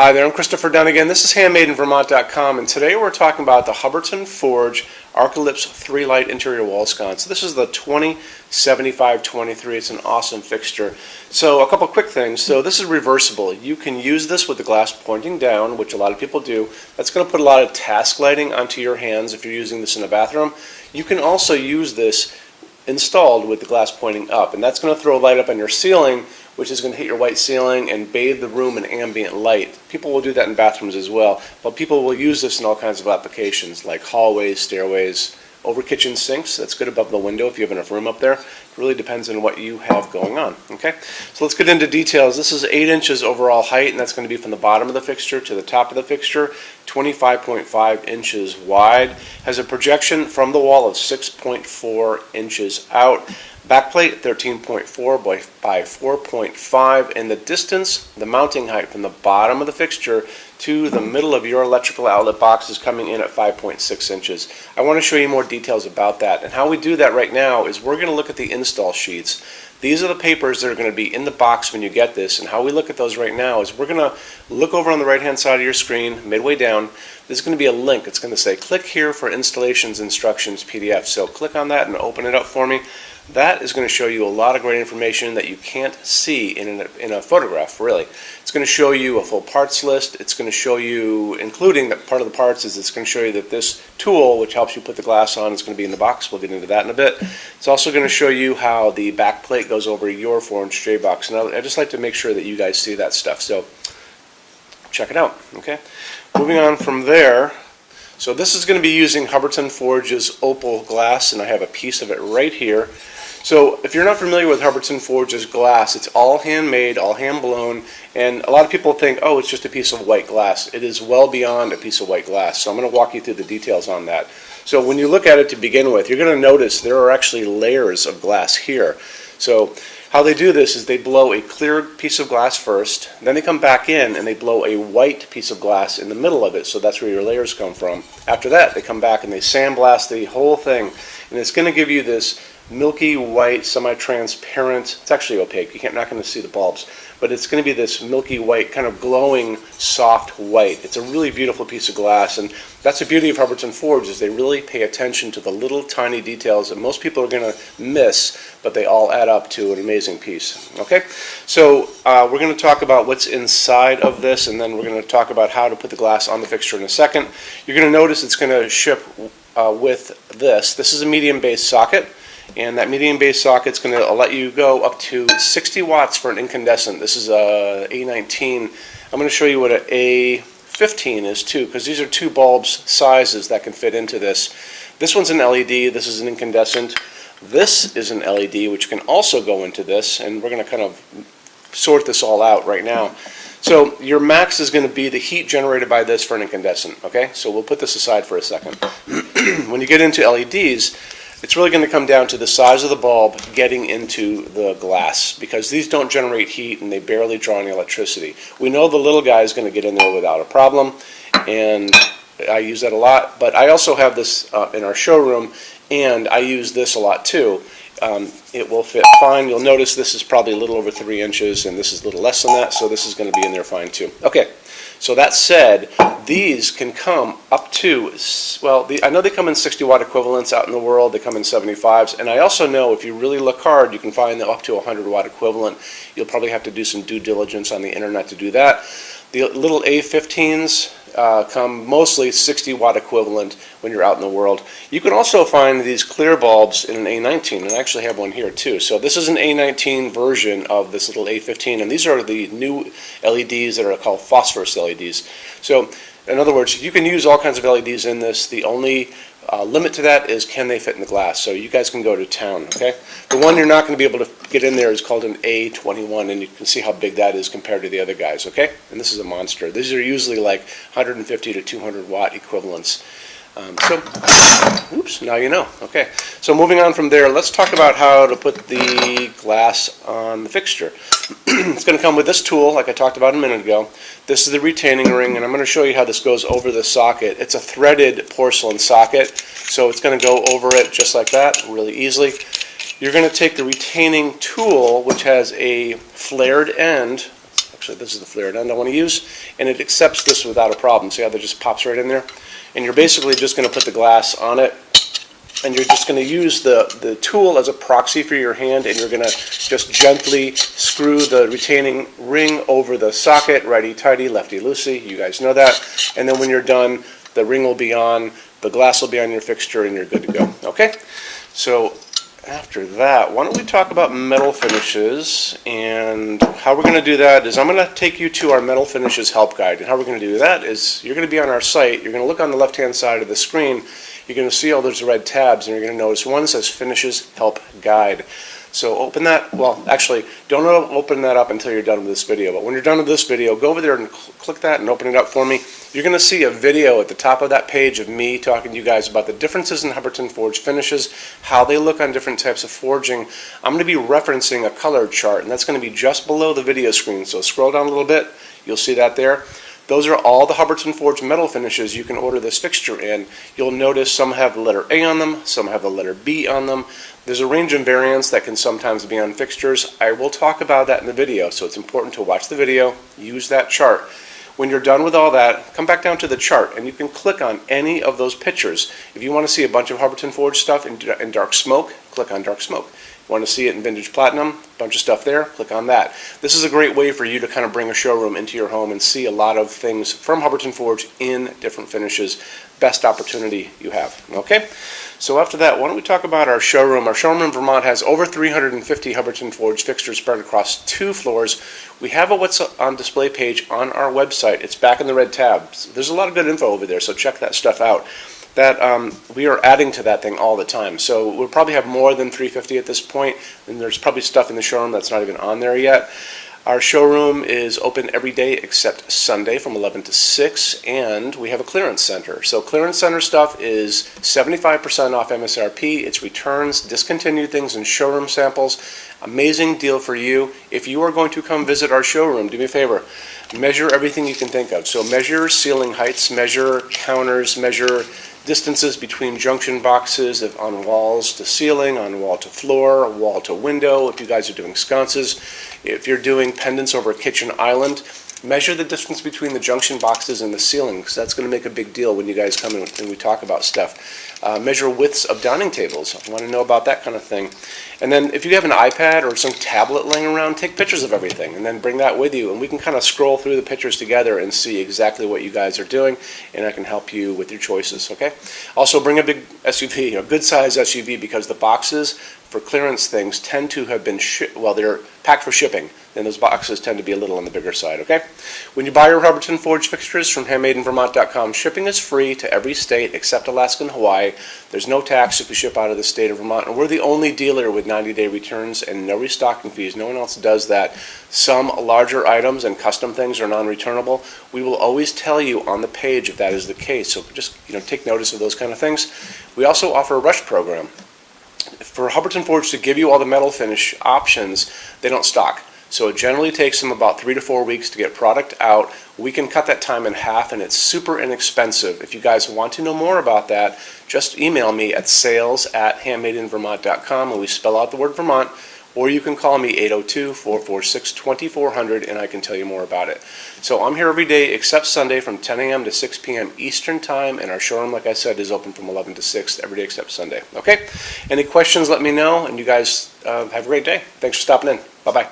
Hi there, I'm Christopher Dunn again. This is HandmadeInVermont.com, and today we're talking about the Hubbardton Forge Ellipse 3-light interior wall sconce. This is the 2075-23. It's an awesome fixture. So a couple quick things. So this is reversible. You can use this with the glass pointing down, which a lot of people do. That's going to put a lot of task lighting onto your hands if you're using this in a bathroom. You can also use this installed with the glass pointing up, and that's going to throw a light up on your ceiling, which is going to hit your white ceiling and bathe the room in ambient light. People will do that in bathrooms as well, but people will use this in all kinds of applications like hallways, stairways, over kitchen sinks. That's good above the window if you have enough room up there. It really depends on what you have going on. Okay, so let's get into details. This is 8 inches overall height, and that's going to be from the bottom of the fixture to the top of the fixture. 25.5 inches wide. Has a projection from the wall of 6.4 inches out. Backplate 13.4 by 4.5, and the distance, the mounting height from the bottom of the fixture to the middle of your electrical outlet box is coming in at 5.6 inches. I want to show you more details about that, and how we do that right now is we're going to look at the install sheets. These are the papers that are going to be in the box when you get this, and how we look at those right now is we're going to look over on the right hand side of your screen, midway down. There's going to be a link. It's going to say click here for installations instructions PDF. So click on that and open it up for me. That is going to show you a lot of great information that you can't see in a photograph, really. It's going to show you a full parts list. It's going to show you, including that part of the parts, is it's going to show you that this tool, which helps you put the glass on, is going to be in the box. We'll get into that in a bit. It's also going to show you how the back plate goes over your 4-inch J box. And I just like to make sure that you guys see that stuff. So check it out. Okay. Moving on from there. So this is going to be using Hubbardton Forge's opal glass, and I have a piece of it right here. So if you're not familiar with Hubbardton Forge's glass, it's all handmade, all hand blown, and a lot of people think, oh, it's just a piece of white glass. It is well beyond a piece of white glass, so I'm going to walk you through the details on that. So when you look at it to begin with, you're going to notice there are actually layers of glass here. So how they do this is they blow a clear piece of glass first, then they come back in and they blow a white piece of glass in the middle of it, so that's where your layers come from. After that, they come back and they sandblast the whole thing, and it's going to give you this milky white, semi-transparent, it's actually opaque, you're not going to see the bulbs, but it's going to be this milky white, kind of glowing, soft white. It's a really beautiful piece of glass, and that's the beauty of Hubbardton Forge, is they really pay attention to the little tiny details that most people are going to miss, but they all add up to an amazing piece. Okay, so we're going to talk about what's inside of this, and then we're going to talk about how to put the glass on the fixture in a second. You're going to notice it's going to ship with this. This is a medium base socket. And that medium base socket's going to let you go up to 60 watts for an incandescent. This is a A19. I'm going to show you what an A15 is too, because these are two bulbs sizes that can fit into this. This one's an LED, this is an incandescent. This is an LED, which can also go into this, and we're going to kind of sort this all out right now. So your max is going to be the heat generated by this for an incandescent, okay? So we'll put this aside for a second. When you get into LEDs, it's really going to come down to the size of the bulb getting into the glass, because these don't generate heat and they barely draw any electricity. We know the little guy is going to get in there without a problem, and I use that a lot, but I also have this in our showroom, and I use this a lot too. It will fit fine. You'll notice this is probably a little over 3 inches, and this is a little less than that, so this is going to be in there fine too. Okay, so that said, these can come up to, well, I know they come in 60 watt equivalents out in the world. They come in 75s, and I also know if you really look hard, you can find them up to 100 watt equivalent. You'll probably have to do some due diligence on the internet to do that. The little A15s come mostly 60 watt equivalent when you're out in the world. You can also find these clear bulbs in an A19, and I actually have one here too. So this is an A19 version of this little A15, and these are the new LEDs that are called phosphorus LEDs. So in other words, you can use all kinds of LEDs in this. The only limit to that is can they fit in the glass. So you guys can go to town, okay? The one you're not going to be able to get in there is called an A21, and you can see how big that is compared to the other guys, okay? And this is a monster. These are usually like 150 to 200 watt equivalents. Oops, now you know. Okay, so moving on from there, let's talk about how to put the glass on the fixture. It's going to come with this tool, like I talked about a minute ago. This is the retaining ring, and I'm going to show you how this goes over the socket. It's a threaded porcelain socket, so it's going to go over it just like that, really easily. You're going to take the retaining tool, which has a flared end. Actually, this is the flared end I want to use, and it accepts this without a problem. See how that just pops right in there? And you're basically just going to put the glass on it, and you're just going to use the tool as a proxy for your hand, and you're going to just gently screw the retaining ring over the socket, righty-tighty, lefty-loosey. You guys know that. And then when you're done, the ring will be on, the glass will be on your fixture, and you're good to go. Okay? So after that, why don't we talk about metal finishes, and how we're going to do that is I'm going to take you to our metal finishes help guide. And how we're going to do that is you're going to be on our site, you're going to look on the left-hand side of the screen, you're going to see all those red tabs, and you're going to notice one says Finishes Help Guide. So open that, well, actually, don't open that up until you're done with this video, but when you're done with this video, go over there and click that and open it up for me. You're going to see a video at the top of that page of me talking to you guys about the differences in Hubbardton forged finishes, how they look on different types of forging. I'm going to be referencing a color chart, and that's going to be just below the video screen, so scroll down a little bit, you'll see that there. Those are all the Hubbardton forged metal finishes you can order this fixture in. You'll notice some have the letter A on them, some have the letter B on them. There's a range of variants that can sometimes be on fixtures. I will talk about that in the video, so it's important to watch the video, use that chart. When you're done with all that, come back down to the chart, and you can click on any of those pictures. If you want to see a bunch of Hubbardton forged stuff in dark smoke, click on dark smoke. Want to see it in vintage platinum, a bunch of stuff there, click on that. This is a great way for you to kind of bring a showroom into your home and see a lot of things from Hubbardton Forge in different finishes. Best opportunity you have. Okay, so after that, why don't we talk about our showroom. Our showroom in Vermont has over 350 Hubbardton Forge fixtures spread across 2 floors. We have a what's on display page on our website. It's back in the red tabs. There's a lot of good info over there, so check that stuff out. That we are adding to that thing all the time. So we'll probably have more than 350 at this point, and there's probably stuff in the showroom that's not even on there yet. Our showroom is open every day except Sunday from 11 to 6, and we have a clearance center. So clearance center stuff is 75% off MSRP. It's returns, discontinued things, and showroom samples. Amazing deal for you. If you are going to come visit our showroom, do me a favor. Measure everything you can think of. So measure ceiling heights, measure counters, measure distances between junction boxes on walls to ceiling, on wall to floor, wall to window. If you guys are doing sconces, if you're doing pendants over a kitchen island, measure the distance between the junction boxes and the ceiling, because that's going to make a big deal when you guys come in and we talk about stuff. Measure widths of dining tables. I want to know about that kind of thing. And then if you have an iPad or some tablet laying around, take pictures of everything and then bring that with you, and we can kind of scroll through the pictures together and see exactly what you guys are doing, and I can help you with your choices, okay? Also bring a big SUV, a good size SUV, because the boxes for clearance things tend to have been they're packed for shipping, and those boxes tend to be a little on the bigger side, okay? When you buy your Hubbardton Forge fixtures from HandmadeInVermont.com, shipping is free to every state except Alaska and Hawaii. There's no tax if you ship out of the state of Vermont, and we're the only dealer with 90-day returns and no restocking fees. No one else does that. Some larger items and custom things are non-returnable. We will always tell you on the page if that is the case, so just take notice of those kind of things. We also offer a rush program. For Hubbardton Forge to give you all the metal finish options, they don't stock. So it generally takes them about 3 to 4 weeks to get product out. We can cut that time in half, and it's super inexpensive. If you guys want to know more about that, just email me at sales@HandmadeInVermont.com, and we spell out the word Vermont, or you can call me 802-446-2400, and I can tell you more about it. So I'm here every day except Sunday from 10 a.m. to 6 p.m. Eastern Time, and our showroom, like I said, is open from 11 to 6 every day except Sunday. Okay? Any questions, let me know, and you guys have a great day. Thanks for stopping in. Bye-bye.